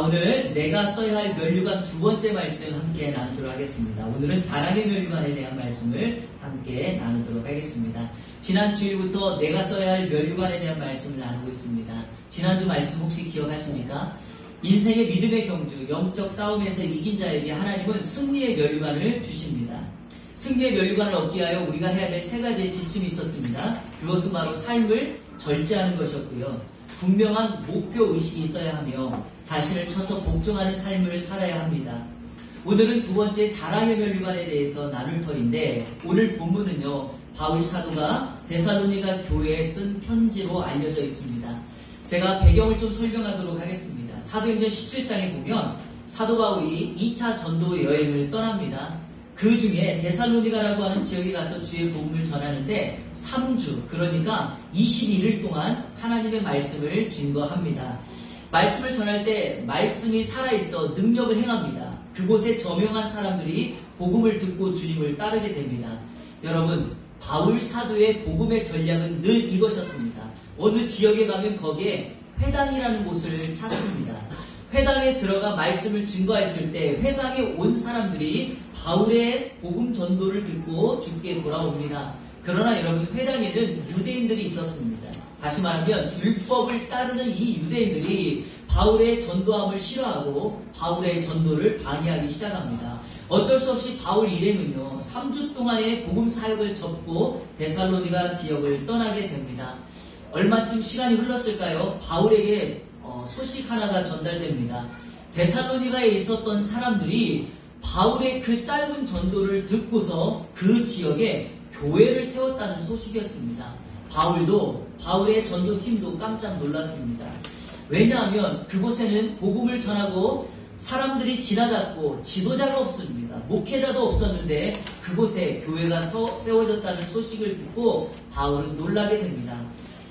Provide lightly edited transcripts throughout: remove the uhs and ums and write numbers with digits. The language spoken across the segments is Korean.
오늘 내가 써야 할 면류관 두 번째 말씀 함께 나누도록 하겠습니다. 오늘은 자랑의 면류관에 대한 말씀을 함께 나누도록 하겠습니다. 지난 주일부터 내가 써야 할 면류관에 대한 말씀을 나누고 있습니다. 지난주 말씀 혹시 기억하십니까? 인생의 믿음의 경주, 영적 싸움에서 이긴 자에게 하나님은 승리의 면류관을 주십니다. 승리의 면류관을 얻기 위하여 우리가 해야 될 세 가지의 지침이 있었습니다. 그것은 바로 삶을 절제하는 것이었고요. 분명한 목표의식이 있어야 하며 자신을 쳐서 복종하는 삶을 살아야 합니다. 오늘은 두 번째 자랑의 면류관에 대해서 나눌 터인데 오늘 본문은요, 바울 사도가 데살로니가 교회에 쓴 편지로 알려져 있습니다. 제가 배경을 좀 설명하도록 하겠습니다. 사도행전 17장에 보면 사도 바울이 2차 전도 여행을 떠납니다. 그 중에 데살로니가라고 하는 지역에 가서 주의 복음을 전하는데 3주, 그러니까 21일 동안 하나님의 말씀을 증거합니다. 말씀을 전할 때 말씀이 살아있어 능력을 행합니다. 그곳에 저명한 사람들이 복음을 듣고 주님을 따르게 됩니다. 여러분, 바울 사도의 복음의 전략은 늘 이것이었습니다. 어느 지역에 가면 거기에 회당이라는 곳을 찾습니다. 회당에 들어가 말씀을 증거했을 때 회당에 온 사람들이 바울의 복음 전도를 듣고 주께 돌아옵니다. 그러나 여러분, 회당에는 유대인들이 있었습니다. 다시 말하면 율법을 따르는 이 유대인들이 바울의 전도함을 싫어하고 바울의 전도를 방해하기 시작합니다. 어쩔 수 없이 바울 일행은요, 3주 동안의 복음 사역을 접고 데살로니가 지역을 떠나게 됩니다. 얼마쯤 시간이 흘렀을까요? 바울에게 소식 하나가 전달됩니다. 데살로니가에 있었던 사람들이 바울의 그 짧은 전도를 듣고서 그 지역에 교회를 세웠다는 소식이었습니다. 바울의 전도팀도 깜짝 놀랐습니다. 왜냐하면 그곳에는 복음을 전하고 사람들이 지나갔고 지도자가 없습니다. 목회자도 없었는데 그곳에 교회가 세워졌다는 소식을 듣고 바울은 놀라게 됩니다.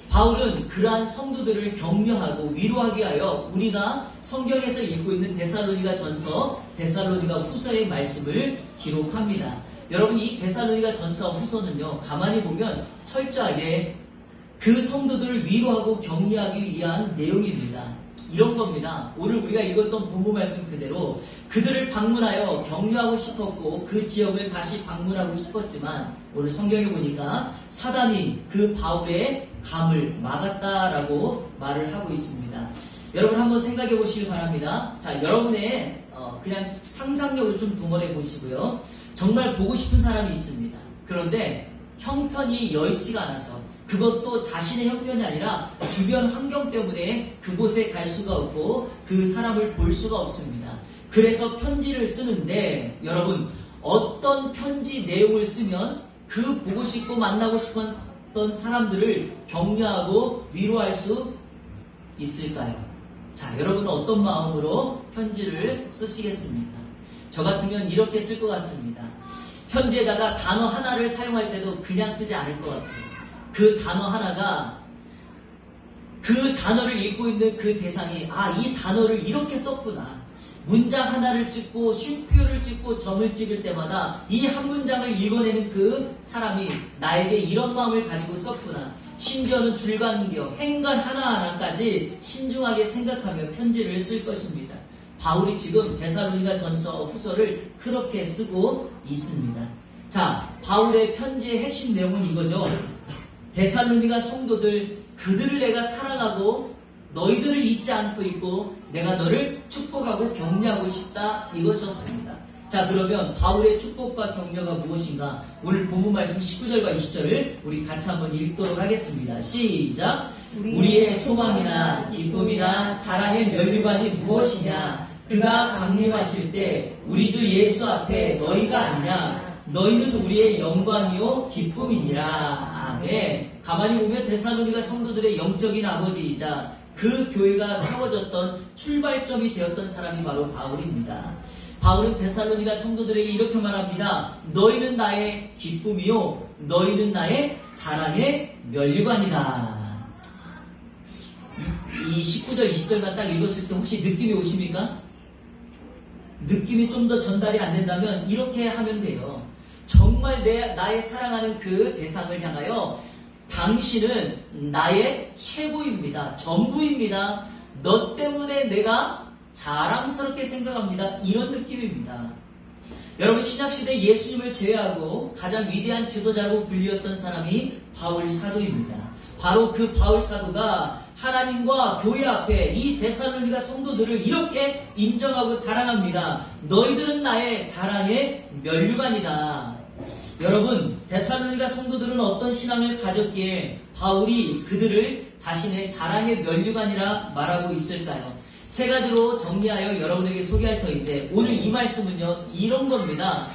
바울은 그러한 성도들을 격려하고 위로하기 위하여 우리가 성경에서 읽고 있는 데살로니가 전서, 데살로니가 후서의 말씀을 기록합니다. 여러분, 이 데살로니가 전서 후서는요, 가만히 보면 철저하게 그 성도들을 위로하고 격려하기 위한 내용입니다. 이런 겁니다. 오늘 우리가 읽었던 본문 말씀 그대로 그들을 방문하여 격려하고 싶었고 그 지역을 다시 방문하고 싶었지만 오늘 성경에 보니까 사단이 그 바울의 감을 막았다라고 말을 하고 있습니다. 여러분, 한번 생각해 보시기 바랍니다. 자, 여러분의 그냥 상상력을 좀 동원해 보시고요. 정말 보고 싶은 사람이 있습니다. 그런데 형편이 여의치가 않아서, 그것도 자신의 형편이 아니라 주변 환경 때문에 그곳에 갈 수가 없고 그 사람을 볼 수가 없습니다. 그래서 편지를 쓰는데 여러분, 어떤 편지 내용을 쓰면 그 보고 싶고 만나고 싶었던 사람들을 격려하고 위로할 수 있을까요? 자, 여러분은 어떤 마음으로 편지를 쓰시겠습니까? 저 같으면 이렇게 쓸 것 같습니다. 편지에다가 단어 하나를 사용할 때도 그냥 쓰지 않을 것 같아요. 그 단어 하나가 그 단어를 읽고 있는 그 대상이 이 단어를 이렇게 썼구나. 문장 하나를 찍고 쉼표를 찍고 점을 찍을 때마다 이 한 문장을 읽어내는 그 사람이 나에게 이런 마음을 가지고 썼구나. 심지어는 줄간겨 행간 하나하나까지 신중하게 생각하며 편지를 쓸 것입니다. 바울이 지금 데살로니가 전서 후서를 그렇게 쓰고 있습니다. 자, 바울의 편지의 핵심 내용은 이거죠. 데살로니가 성도들, 그들을 내가 사랑하고 너희들을 잊지 않고 있고 내가 너를 축복하고 격려하고 싶다, 이것이었습니다. 자, 그러면 바울의 축복과 격려가 무엇인가? 오늘 본문 말씀 19절과 20절을 우리 같이 한번 읽도록 하겠습니다. 시작! 우리의 소망이나 기쁨이나 자랑의 면류관이 무엇이냐? 그가 강림하실 때 우리 주 예수 앞에 너희가 아니냐? 너희는 우리의 영광이요 기쁨이니라. 아멘. 가만히 보면 데살로니가 성도들의 영적인 아버지이자 그 교회가 세워졌던 출발점이 되었던 사람이 바로 바울입니다. 바울은 데살로니가 성도들에게 이렇게 말합니다. 너희는 나의 기쁨이요 너희는 나의 자랑의 면류관이다. 이 19절 20절만 딱 읽었을 때 혹시 느낌이 오십니까? 느낌이 좀 더 전달이 안 된다면 이렇게 하면 돼요. 정말 나의 사랑하는 그 대상을 향하여 당신은 나의 최고입니다. 전부입니다. 너 때문에 내가 자랑스럽게 생각합니다. 이런 느낌입니다. 여러분, 신약시대 예수님을 제외하고 가장 위대한 지도자로 불리웠던 사람이 바울 사도입니다. 바로 그 바울 사도가 하나님과 교회 앞에 이 데살로니가 성도들을 이렇게 인정하고 자랑합니다. 너희들은 나의 자랑의 면류관이다. 여러분, 데살로니가 성도들은 어떤 신앙을 가졌기에 바울이 그들을 자신의 자랑의 면류관이라 말하고 있을까요? 세 가지로 정리하여 여러분에게 소개할 터인데, 오늘 이 말씀은요, 이런 겁니다.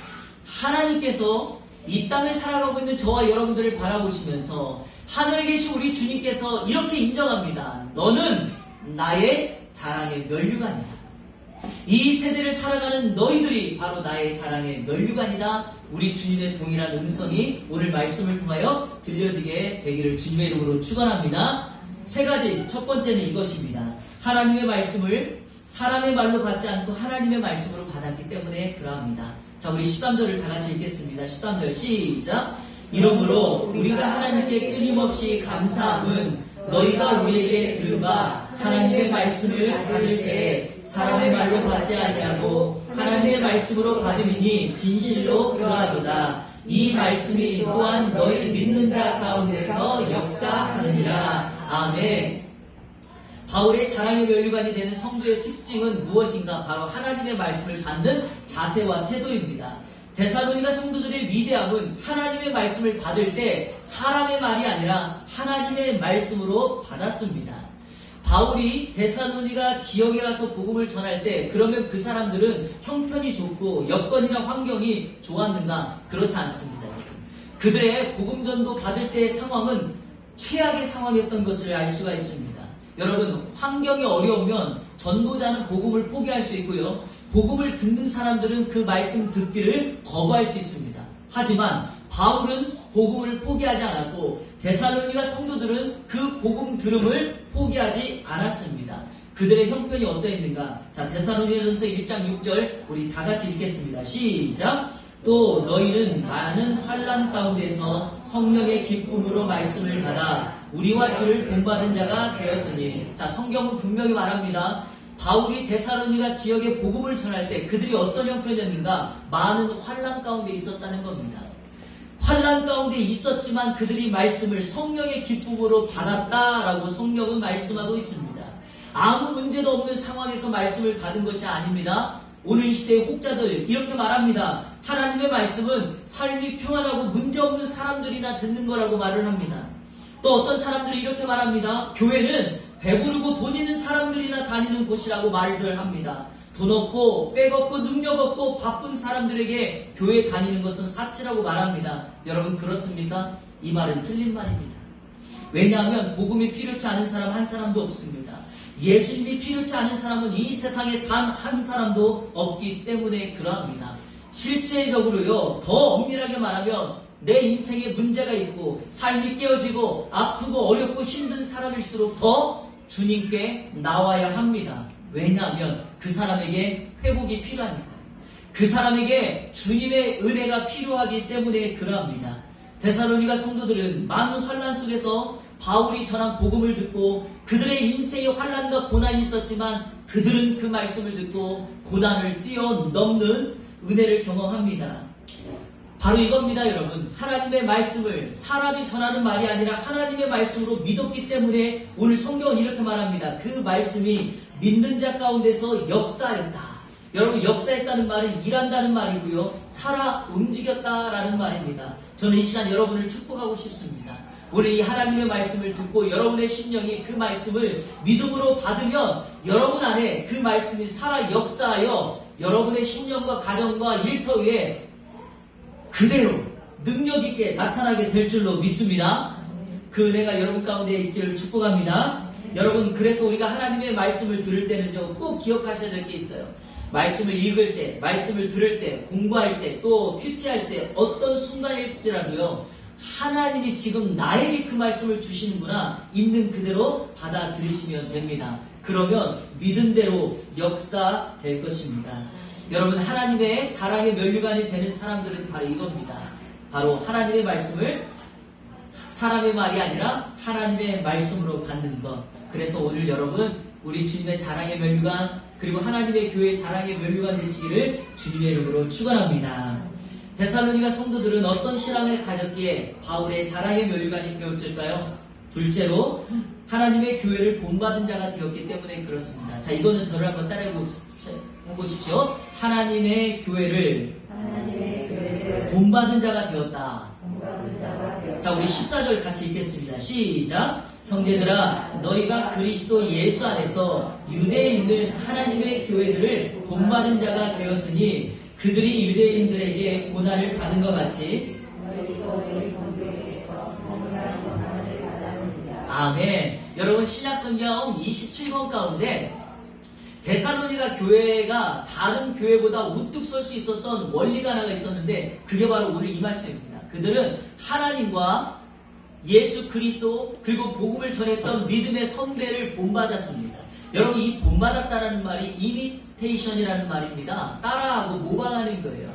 하나님께서 이 땅을 살아가고 있는 저와 여러분들을 바라보시면서 하늘에 계신 우리 주님께서 이렇게 인정합니다. 너는 나의 자랑의 면류관이다. 이 세대를 살아가는 너희들이 바로 나의 자랑의 면류관이다. 우리 주님의 동일한 음성이 오늘 말씀을 통하여 들려지게 되기를 주님의 이름으로 축원합니다. 세 가지, 첫 번째는 이것입니다. 하나님의 말씀을 사람의 말로 받지 않고 하나님의 말씀으로 받았기 때문에 그러합니다. 자, 우리 13절을 다 같이 읽겠습니다. 13절 시작. 이러므로 우리가 하나님께 끊임없이 감사함은 너희가 우리에게 들은 바 하나님의 말씀을 받을 때 사람의 말로 받지 아니하고 하나님의 말씀으로 받음이니 진실로 그러하도다. 이 말씀이 또한 너희 믿는 자 가운데서 역사하느니라. 아멘. 바울의 자랑의 면류관이 되는 성도의 특징은 무엇인가? 바로 하나님의 말씀을 받는 자세와 태도입니다. 데살로니가 성도들의 위대함은 하나님의 말씀을 받을 때 사람의 말이 아니라 하나님의 말씀으로 받았습니다. 바울이 데살로니가 지역에 가서 복음을 전할 때 그러면 그 사람들은 형편이 좋고 여건이나 환경이 좋았는가? 그렇지 않습니다. 그들의 복음 전도 받을 때의 상황은 최악의 상황이었던 것을 알 수가 있습니다. 여러분, 환경이 어려우면 전도자는 복음을 포기할 수 있고요. 복음을 듣는 사람들은 그 말씀 듣기를 거부할 수 있습니다. 하지만 바울은 복음을 포기하지 않았고 데살로니가 성도들은 그 복음 들음을 포기하지 않았습니다. 그들의 형편이 어떠했는가? 자, 데살로니가전서 1장 6절 우리 다 같이 읽겠습니다. 시작. 또 너희는 많은 환난 가운데서 성령의 기쁨으로 말씀을 받아 우리와 주를 본받은 자가 되었으니. 자, 성경은 분명히 말합니다. 바울이 데살로니가 지역에 복음을 전할 때 그들이 어떤 형편이었는가? 많은 환난 가운데 있었다는 겁니다. 환난 가운데 있었지만 그들이 말씀을 성령의 기쁨으로 받았다라고 성경은 말씀하고 있습니다. 아무 문제도 없는 상황에서 말씀을 받은 것이 아닙니다. 오늘 이 시대의 혹자들 이렇게 말합니다. 하나님의 말씀은 삶이 평안하고 문제없는 사람들이나 듣는 거라고 말을 합니다. 또 어떤 사람들이 이렇게 말합니다. 교회는 배부르고 돈 있는 사람들이나 다니는 곳이라고 말들 합니다. 돈 없고 백 없고 능력 없고 바쁜 사람들에게 교회 다니는 것은 사치라고 말합니다. 여러분, 그렇습니까? 이 말은 틀린 말입니다. 왜냐하면 복음이 필요치 않은 사람 한 사람도 없습니다. 예수님이 필요치 않은 사람은 이 세상에 단 한 사람도 없기 때문에 그러합니다. 실제적으로요, 더 엄밀하게 말하면 내 인생에 문제가 있고 삶이 깨어지고 아프고 어렵고 힘든 사람일수록 더 주님께 나와야 합니다. 왜냐하면 그 사람에게 회복이 필요하니까요. 그 사람에게 주님의 은혜가 필요하기 때문에 그러합니다. 데살로니가 성도들은 많은 환난 속에서 바울이 전한 복음을 듣고 그들의 인생에 환난과 고난이 있었지만 그들은 그 말씀을 듣고 고난을 뛰어넘는 은혜를 경험합니다. 바로 이겁니다, 여러분. 하나님의 말씀을 사람이 전하는 말이 아니라 하나님의 말씀으로 믿었기 때문에 오늘 성경은 이렇게 말합니다. 그 말씀이 믿는 자 가운데서 역사했다. 여러분, 역사했다는 말은 일한다는 말이고요. 살아 움직였다라는 말입니다. 저는 이 시간 여러분을 축복하고 싶습니다. 오늘 이 하나님의 말씀을 듣고 여러분의 심령이 그 말씀을 믿음으로 받으면 여러분 안에 그 말씀이 살아 역사하여 여러분의 심령과 가정과 일터에 그대로 능력 있게 나타나게 될 줄로 믿습니다. 그 은혜가 여러분 가운데 있기를 축복합니다. 여러분, 그래서 우리가 하나님의 말씀을 들을 때는요, 꼭 기억하셔야 될 게 있어요. 말씀을 읽을 때, 말씀을 들을 때, 공부할 때, 또 큐티할 때 어떤 순간일지라도요, 하나님이 지금 나에게 그 말씀을 주시는구나, 있는 그대로 받아들이시면 됩니다. 그러면 믿은 대로 역사될 것입니다. 여러분, 하나님의 자랑의 면류관이 되는 사람들은 바로 이겁니다. 바로 하나님의 말씀을 사람의 말이 아니라 하나님의 말씀으로 받는 것. 그래서 오늘 여러분, 우리 주님의 자랑의 면류관 그리고 하나님의 교회의 자랑의 면류관 되시기를 주님의 이름으로 축원합니다. 데살로니가 성도들은 어떤 신앙을 가졌기에 바울의 자랑의 면류관이 되었을까요? 둘째로 하나님의 교회를 본받은 자가 되었기 때문에 그렇습니다. 자, 이거는 저를 한번 따라해 보십시오. 하나님의 교회를 본받은 자가 되었다. 자, 우리 14절 같이 읽겠습니다. 시작. 형제들아, 너희가 그리스도 예수 안에서 유대에 있는 하나님의 교회들을 본받은 자가 되었으니 그들이 유대인들에게 고난을 받은 것 같이 아멘. 여러분, 신약성경 27권 가운데 데살로니가 교회가 다른 교회보다 우뚝 설 수 있었던 원리가 하나가 있었는데 그게 바로 오늘 이 말씀입니다. 그들은 하나님과 예수 그리스도 그리고 복음을 전했던 믿음의 선배를 본받았습니다. 여러분, 이 본받았다라는 말이 이미테이션이라는 말입니다. 따라하고 모방하는 거예요.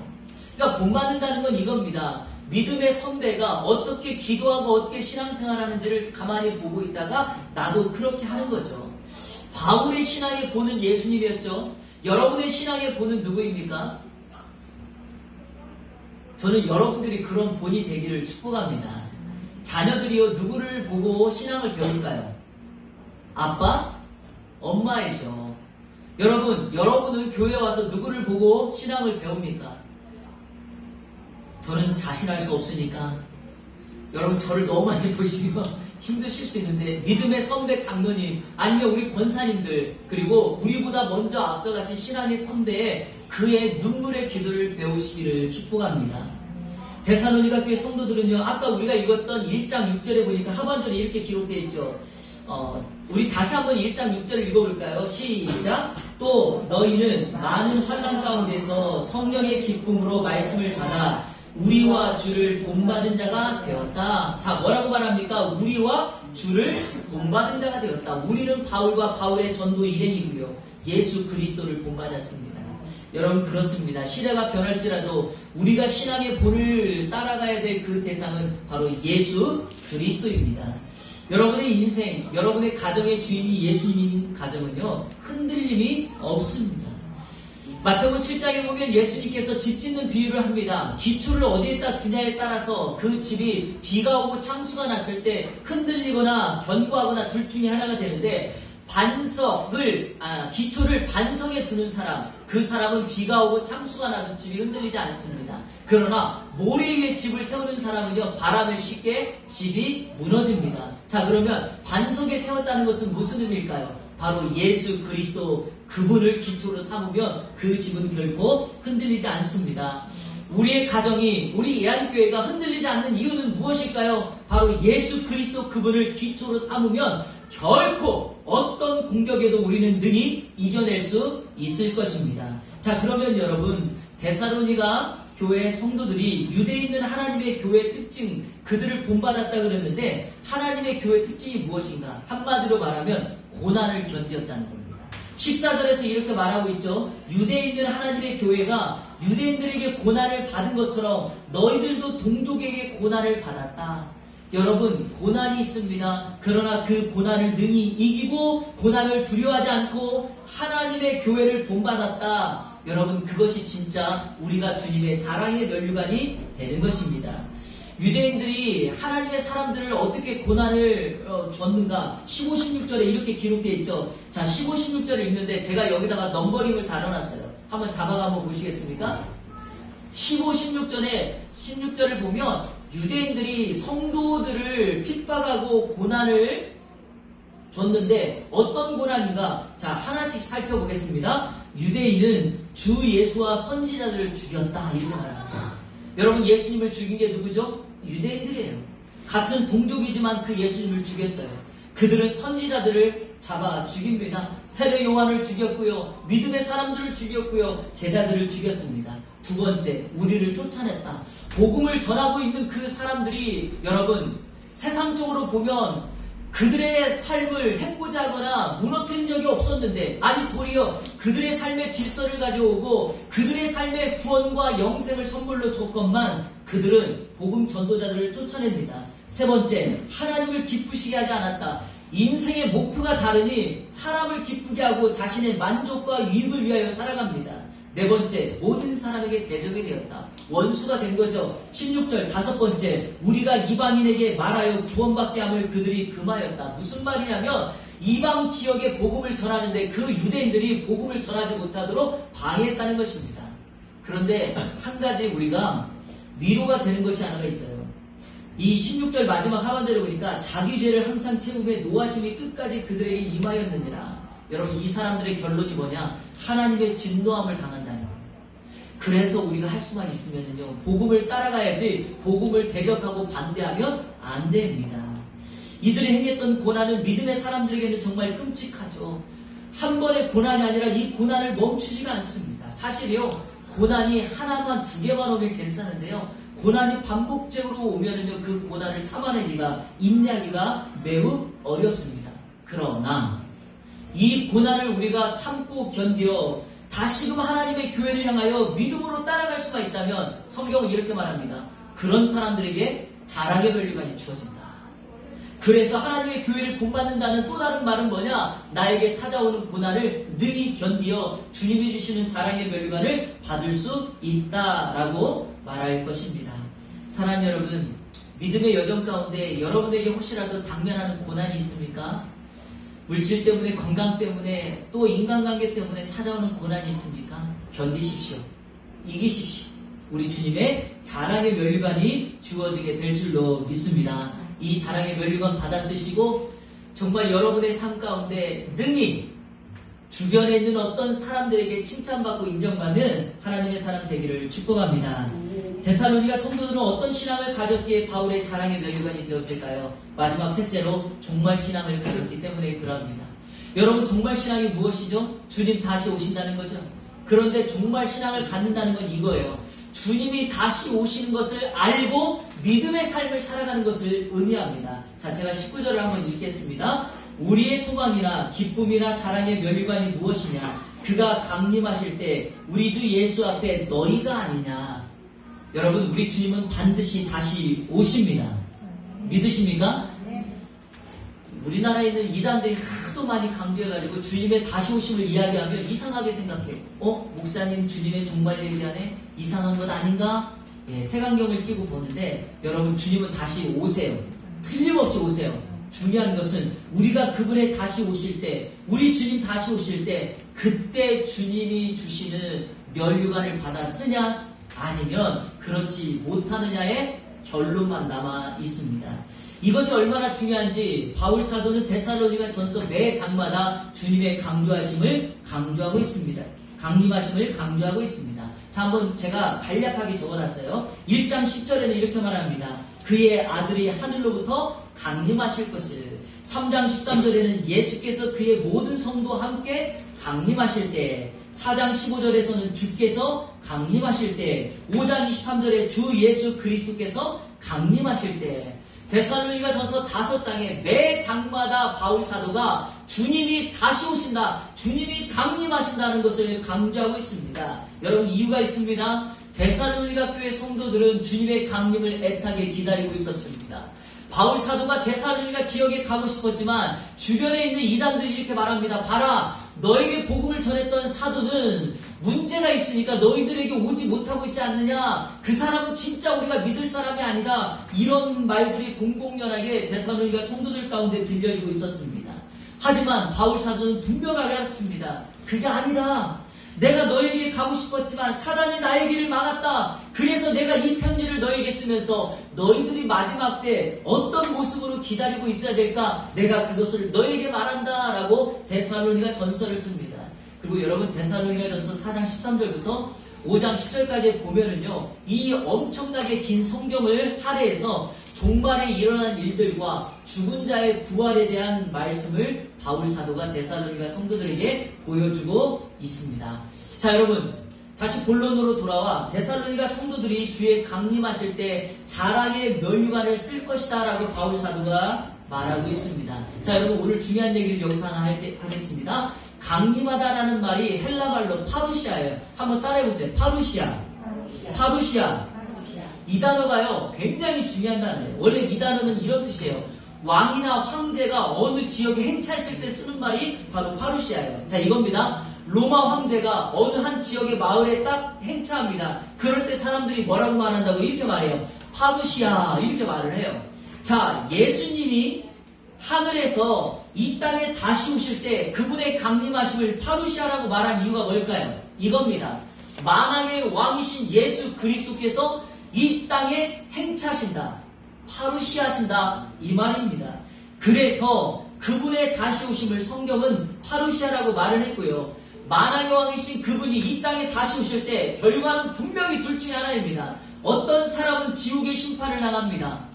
그러니까 본받는다는 건 이겁니다. 믿음의 선배가 어떻게 기도하고 어떻게 신앙생활하는지를 가만히 보고 있다가 나도 그렇게 하는 거죠. 바울의 신앙의 본은 예수님이었죠. 여러분의 신앙의 본은 누구입니까? 저는 여러분들이 그런 본이 되기를 축복합니다. 자녀들이요, 누구를 보고 신앙을 배울까요? 아빠? 엄마이죠. 여러분은 교회에 와서 누구를 보고 신앙을 배웁니까? 저는 자신할 수 없으니까 여러분 저를 너무 많이 보시면 힘드실 수 있는데 믿음의 선배 장로님 아니면 우리 권사님들 그리고 우리보다 먼저 앞서가신 신앙의 선배의 그의 눈물의 기도를 배우시기를 축복합니다. 데살로니가 교회 성도들은요, 아까 우리가 읽었던 1장 6절에 보니까 하반절에 이렇게 기록되어 있죠. 우리 다시 한번 1장 6절을 읽어볼까요? 시작. 또 너희는 많은 환난 가운데서 성령의 기쁨으로 말씀을 받아 우리와 주를 본받은 자가 되었다. 자, 뭐라고 말합니까? 우리와 주를 본받은 자가 되었다. 우리는 바울과 바울의 전도 일행이고요. 예수 그리스도를 본받았습니다. 여러분, 그렇습니다. 시대가 변할지라도 우리가 신앙의 본을 따라가야 될 그 대상은 바로 예수 그리스도입니다. 여러분의 인생, 여러분의 가정의 주인이 예수님인 가정은요, 흔들림이 없습니다. 마태복음 7장에 보면 예수님께서 집 짓는 비유를 합니다. 기초를 어디에다 두냐에 따라서 그 집이 비가 오고 창수가 났을 때 흔들리거나 견고하거나 둘 중에 하나가 되는데 기초를 반석에 두는 사람, 그 사람은 비가 오고 창수가 나도 집이 흔들리지 않습니다. 그러나 모래 위에 집을 세우는 사람은요, 바람에 쉽게 집이 무너집니다. 자, 그러면 반석에 세웠다는 것은 무슨 의미일까요? 바로 예수 그리스도 그분을 기초로 삼으면 그 집은 결코 흔들리지 않습니다. 우리의 가정이, 우리 예한교회가 흔들리지 않는 이유는 무엇일까요? 바로 예수 그리스도 그분을 기초로 삼으면 결코 어떤 공격에도 우리는 능히 이겨낼 수 있을 것입니다. 자, 그러면 여러분, 데살로니가 교회 성도들이 유대에 있는 하나님의 교회의 특징, 그들을 본받았다 그랬는데 하나님의 교회의 특징이 무엇인가? 한마디로 말하면 고난을 견디었다는 겁니다. 14절에서 이렇게 말하고 있죠. 유대에 있는 하나님의 교회가 유대인들에게 고난을 받은 것처럼 너희들도 동족에게 고난을 받았다. 여러분, 고난이 있습니다. 그러나 그 고난을 능히 이기고 고난을 두려워하지 않고 하나님의 교회를 본받았다. 여러분, 그것이 진짜 우리가 주님의 자랑의 면류관이 되는 것입니다. 유대인들이 하나님의 사람들을 어떻게 고난을 줬는가? 15, 16절에 이렇게 기록되어 있죠. 자, 15, 16절을 읽는데 제가 여기다가 넘버링을 달아놨어요. 한번 잡아가 한번 보시겠습니까? 15, 16절을 보면 유대인들이 성도들을 핍박하고 고난을 줬는데 어떤 고난인가? 자, 하나씩 살펴보겠습니다. 유대인은 주 예수와 선지자들을 죽였다, 이렇게 말합니다. 여러분, 예수님을 죽인 게 누구죠? 유대인들이에요. 같은 동족이지만 그 예수님을 죽였어요. 그들은 선지자들을 잡아 죽입니다. 세례 요한을 죽였고요, 믿음의 사람들을 죽였고요, 제자들을 죽였습니다. 두 번째, 우리를 쫓아냈다. 복음을 전하고 있는 그 사람들이 여러분, 세상적으로 보면 그들의 삶을 해코자 하거나 무너뜨린 적이 없었는데, 아니 도리어 그들의 삶의 질서를 가져오고 그들의 삶의 구원과 영생을 선물로 줬건만 그들은 복음 전도자들을 쫓아냅니다. 세 번째, 하나님을 기쁘시게 하지 않았다. 인생의 목표가 다르니 사람을 기쁘게 하고 자신의 만족과 유익을 위하여 살아갑니다. 네 번째, 모든 사람에게 대적이 되었다. 원수가 된 거죠. 16절 다섯 번째, 우리가 이방인에게 말하여 구원받게 함을 그들이 금하였다. 무슨 말이냐면 이방 지역에 복음을 전하는데 그 유대인들이 복음을 전하지 못하도록 방해했다는 것입니다. 그런데 한 가지 우리가 위로가 되는 것이 하나가 있어요. 이 16절 마지막 하반절에 보니까 자기 죄를 항상 채우며 노하심이 끝까지 그들에게 임하였느니라. 여러분, 이 사람들의 결론이 뭐냐? 하나님의 진노함을 당한다는 거예요. 그래서 우리가 할 수만 있으면요, 복음을 따라가야지 복음을 대적하고 반대하면 안 됩니다. 이들이 행했던 고난은 믿음의 사람들에게는 정말 끔찍하죠. 한 번의 고난이 아니라 이 고난을 멈추지가 않습니다. 사실이요, 고난이 하나만 두 개만 오면 괜찮은데요, 고난이 반복적으로 오면은요, 그 고난을 참아내기가, 인내하기가 매우 어렵습니다. 그러나 이 고난을 우리가 참고 견디어 다시금 하나님의 교회를 향하여 믿음으로 따라갈 수가 있다면 성경은 이렇게 말합니다. 그런 사람들에게 자랑의 면류관이 주어진다. 그래서 하나님의 교회를 본받는다는 또 다른 말은 뭐냐? 나에게 찾아오는 고난을 능히 견디어 주님이 주시는 자랑의 면류관을 받을 수 있다라고 말할 것입니다. 사랑하는 여러분, 믿음의 여정 가운데 여러분에게 혹시라도 당면하는 고난이 있습니까? 물질 때문에, 건강 때문에, 또 인간관계 때문에 찾아오는 고난이 있습니까? 견디십시오. 이기십시오. 우리 주님의 자랑의 면류관이 주어지게 될 줄로 믿습니다. 이 자랑의 면류관 받아 쓰시고 정말 여러분의 삶 가운데 능히 주변에 있는 어떤 사람들에게 칭찬받고 인정받는 하나님의 사람 되기를 축복합니다. 데살로니가 성도들은 어떤 신앙을 가졌기에 바울의 자랑의 면류관이 되었을까요? 마지막 셋째로 종말 신앙을 가졌기 때문에 그러합니다. 여러분, 종말 신앙이 무엇이죠? 주님 다시 오신다는 거죠. 그런데 종말 신앙을 갖는다는 건 이거예요. 주님이 다시 오시는 것을 알고 믿음의 삶을 살아가는 것을 의미합니다. 자, 제가 19절을 한번 읽겠습니다. 우리의 소망이나 기쁨이나 자랑의 면류관이 무엇이냐? 그가 강림하실 때 우리 주 예수 앞에 너희가 아니냐? 여러분, 우리 주님은 반드시 다시 오십니다. 믿으십니까? 우리나라에 있는 이단들이 하도 많이 강조해가지고 주님의 다시 오심을 이야기하면 이상하게 생각해요. 목사님 주님의 종말 얘기하네? 이상한 것 아닌가? 예, 색안경을 끼고 보는데 여러분, 주님은 다시 오세요. 틀림없이 오세요. 중요한 것은 우리가 그분의 다시 오실 때, 우리 주님 다시 오실 때 그때 주님이 주시는 면류관을 받아 쓰냐 아니면 그렇지 못하느냐의 결론만 남아 있습니다. 이것이 얼마나 중요한지 바울 사도는 데살로니가 전서 매 장마다 주님의 강조하심을 강조하고 있습니다. 강림하심을 강조하고 있습니다. 자, 한번 제가 간략하게 적어놨어요. 1장 10절에는 이렇게 말합니다. 그의 아들이 하늘로부터 강림하실 것을. 3장 13절에는 예수께서 그의 모든 성도와 함께 강림하실 때. 4장 15절에서는 주께서 강림하실 때. 5장 23절에 주 예수 그리스도께서 강림하실 때. 데살로니가 전서 5장에 매 장마다 바울 사도가 주님이 다시 오신다, 주님이 강림하신다는 것을 강조하고 있습니다. 여러분, 이유가 있습니다. 데살로니가 교회 성도들은 주님의 강림을 애타게 기다리고 있었습니다. 바울 사도가 데살로니가 지역에 가고 싶었지만 주변에 있는 이단들이 이렇게 말합니다. 봐라, 너에게 복음을 전했던 사도는 문제가 있으니까 너희들에게 오지 못하고 있지 않느냐? 그 사람은 진짜 우리가 믿을 사람이 아니다. 이런 말들이 공공연하게 데살로니가 성도들 가운데 들려지고 있었습니다. 하지만 바울 사도는 분명하게 했습니다. 그게 아니다. 내가 너에게 가고 싶었지만 사단이 나의 길을 막았다. 그래서 내가 이 편지를 너에게 쓰면서 너희들이 마지막 때 어떤 모습으로 기다리고 있어야 될까? 내가 그것을 너에게 말한다 라고 데살로니가 전서를 씁니다. 그리고 여러분, 데살로니가 전서 4장 13절부터 5장 10절까지 보면은요, 이 엄청나게 긴 성경을 할애해서 종말에 일어난 일들과 죽은 자의 부활에 대한 말씀을 바울 사도가 데살로니가 성도들에게 보여주고 있습니다. 자, 여러분, 다시 본론으로 돌아와 데살로니가 성도들이 주의 강림하실 때 자랑의 면류관을 쓸 것이다 라고 바울 사도가 말하고 있습니다. 자, 여러분, 오늘 중요한 얘기를 여기서 하나 하겠습니다. 강림하다라는 말이 헬라 말로 파루시아예요. 한번 따라해보세요. 파루시아. 이 단어가요, 굉장히 중요한 단어예요. 원래 이 단어는 이런 뜻이에요. 왕이나 황제가 어느 지역에 행차했을 때 쓰는 말이 바로 파루시아예요. 자, 이겁니다. 로마 황제가 어느 한 지역의 마을에 딱 행차합니다. 그럴 때 사람들이 뭐라고 말한다고 이렇게 말해요. 파루시아 이렇게 말을 해요. 자, 예수님이 하늘에서 이 땅에 다시 오실 때 그분의 강림하심을 파루시아라고 말한 이유가 뭘까요? 이겁니다. 만왕의 왕이신 예수 그리스도께서 이 땅에 행차하신다. 파루시아신다. 이 말입니다. 그래서 그분의 다시 오심을 성경은 파루시아라고 말을 했고요. 만왕의 왕이신 그분이 이 땅에 다시 오실 때 결과는 분명히 둘 중에 하나입니다. 어떤 사람은 지옥의 심판을 당합니다.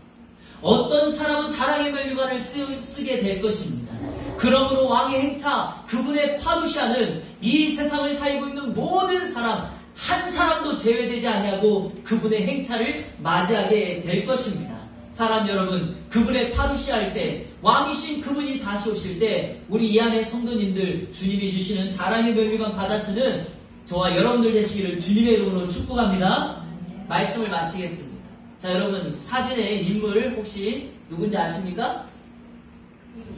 어떤 사람은 자랑의 면류관을 쓰게 될 것입니다. 그러므로 왕의 행차, 그분의 파루시아는 이 세상을 살고 있는 모든 사람, 한 사람도 제외되지 아니하고 그분의 행차를 맞이하게 될 것입니다. 사람 여러분, 그분의 파루시아일 때, 왕이신 그분이 다시 오실 때 우리 이 안에 성도님들 주님이 주시는 자랑의 면류관 받아 쓰는 저와 여러분들 되시기를 주님의 이름으로 축복합니다. 말씀을 마치겠습니다. 자, 여러분 사진의 인물 혹시 누군지 아십니까?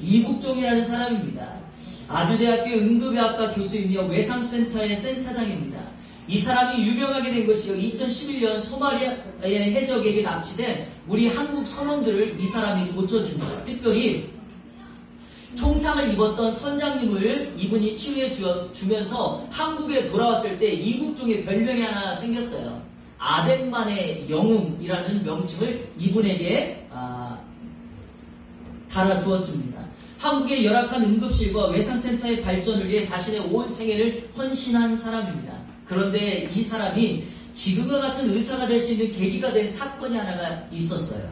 이국종이라는 사람입니다. 아주대학교 응급의학과 교수이며 외상센터의 센터장입니다. 이 사람이 유명하게 된 것이요, 2011년 소마리아의 해적에게 납치된 우리 한국 선원들을 이 사람이 고쳐줍니다. 특별히 총상을 입었던 선장님을 이분이 치유해 주면서 한국에 돌아왔을 때 이국종의 별명이 하나 생겼어요. 아덴만의 영웅이라는 명칭을 이분에게 달아주었습니다. 한국의 열악한 응급실과 외상센터의 발전을 위해 자신의 온 생애를 헌신한 사람입니다. 그런데 이 사람이 지금과 같은 의사가 될 수 있는 계기가 된 사건이 하나가 있었어요.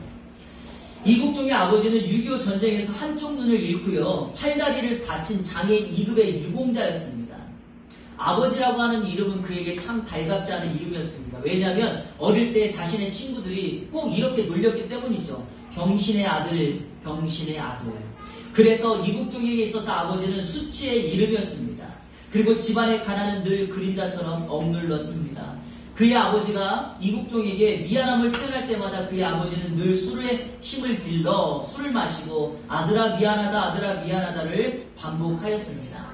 이국종의 아버지는 6.25 전쟁에서 한쪽 눈을 잃고요, 팔다리를 다친 장애 2급의 유공자였습니다. 아버지라고 하는 이름은 그에게 참 달갑지 않은 이름이었습니다. 왜냐하면 어릴 때 자신의 친구들이 꼭 이렇게 놀렸기 때문이죠. 병신의 아들, 병신의 아들. 그래서 이국종에게 있어서 아버지는 수치의 이름이었습니다. 그리고 집안의 가난은 늘 그림자처럼 억눌렀습니다. 그의 아버지가 이국종에게 미안함을 표현할 때마다 그의 아버지는 늘 술의 힘을 빌려 술을 마시고 아들아 미안하다, 아들아 미안하다를 반복하였습니다.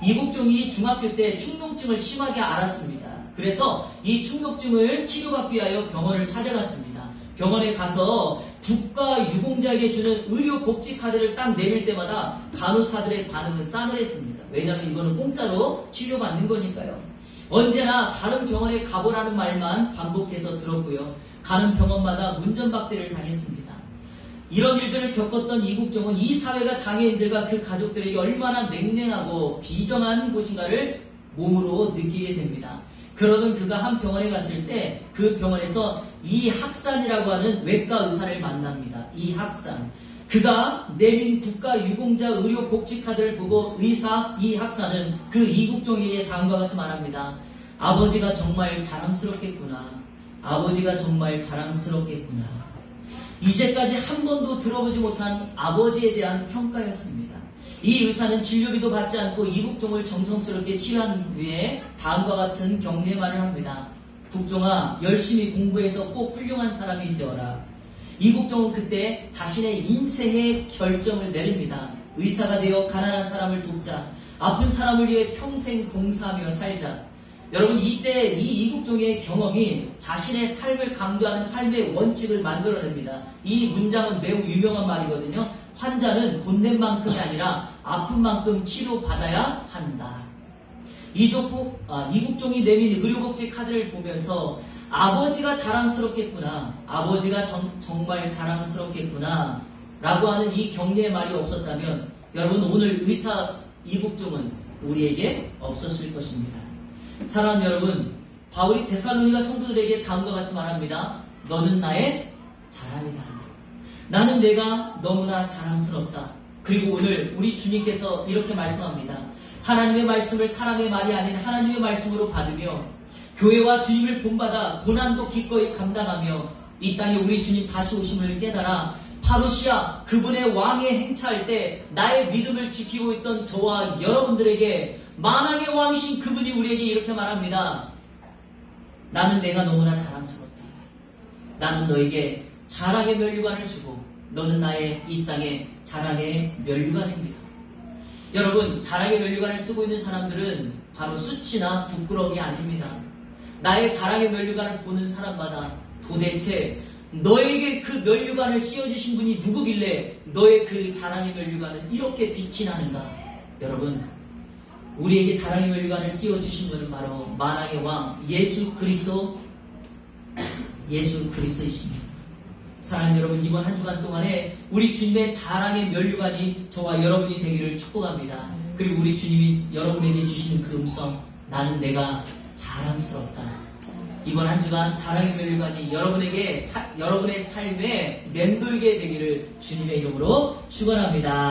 이국종이 중학교 때 충농증을 심하게 앓았습니다. 그래서 이 충농증을 치료받기 위하여 병원을 찾아갔습니다. 병원에 가서 국가유공자에게 주는 의료복지카드를 딱 내밀 때마다 간호사들의 반응은 싸늘했습니다. 왜냐하면 이거는 공짜로 치료받는 거니까요. 언제나 다른 병원에 가보라는 말만 반복해서 들었고요. 가는 병원마다 문전박대를 당했습니다. 이런 일들을 겪었던 이국종은 이 사회가 장애인들과 그 가족들에게 얼마나 냉랭하고 비정한 곳인가를 몸으로 느끼게 됩니다. 그러던 그가 한 병원에 갔을 때 그 병원에서 이학산이라고 하는 외과 의사를 만납니다. 이학산. 그가 내민 국가유공자 의료복지카드를 보고 의사 이학산은 그 이국종에게 다음과 같이 말합니다. 아버지가 정말 자랑스럽겠구나. 아버지가 정말 자랑스럽겠구나. 이제까지 한 번도 들어보지 못한 아버지에 대한 평가였습니다. 이 의사는 진료비도 받지 않고 이국종을 정성스럽게 치료한 후에 다음과 같은 격려의 말을 합니다. 국종아, 열심히 공부해서 꼭 훌륭한 사람이 되어라. 이국종은 그때 자신의 인생의 결정을 내립니다. 의사가 되어 가난한 사람을 돕자, 아픈 사람을 위해 평생 봉사하며 살자. 여러분, 이때 이 이국종의 경험이 자신의 삶을 강조하는 삶의 원칙을 만들어냅니다. 이 문장은 매우 유명한 말이거든요. 환자는 돈낸 만큼이 아니라 아픈 만큼 치료받아야 한다. 이국종이 내민 의료복지 카드를 보면서 아버지가 자랑스럽겠구나, 아버지가 정말 자랑스럽겠구나 라고 하는 이 격려의 말이 없었다면 여러분, 오늘 의사 이국종은 우리에게 없었을 것입니다. 사랑하는 여러분, 바울이 데살로니가 성도들에게 다음과 같이 말합니다. 너는 나의 자랑이다. 나는 내가 너무나 자랑스럽다. 그리고 오늘 우리 주님께서 이렇게 말씀합니다. 하나님의 말씀을 사람의 말이 아닌 하나님의 말씀으로 받으며 교회와 주님을 본받아 고난도 기꺼이 감당하며 이 땅에 우리 주님 다시 오심을 깨달아 파루시아 그분의 왕에 행차할 때 나의 믿음을 지키고 있던 저와 여러분들에게 만왕의 왕이신 그분이 우리에게 이렇게 말합니다. 나는 내가 너무나 자랑스럽다. 나는 너에게 자랑의 면류관을 주고 너는 나의 이 땅의 자랑의 면류관입니다. 여러분, 자랑의 면류관을 쓰고 있는 사람들은 바로 수치나 부끄러움이 아닙니다. 나의 자랑의 면류관을 보는 사람마다 도대체 너에게 그 면류관을 씌워주신 분이 누구길래 너의 그 자랑의 면류관은 이렇게 빛이 나는가? 여러분, 우리에게 자랑의 면류관을 씌워주신 분은 바로 만왕의 왕 예수 그리스도이십니다. 사랑하는 여러분, 이번 한 주간 동안에 우리 주님의 자랑의 면류관이 저와 여러분이 되기를 축복합니다. 그리고 우리 주님이 여러분에게 주시는 그 음성, 나는 내가 자랑스럽다. 이번 한 주간 자랑의 면류관이 여러분의 삶에 맴돌게 되기를 주님의 이름으로 축원합니다.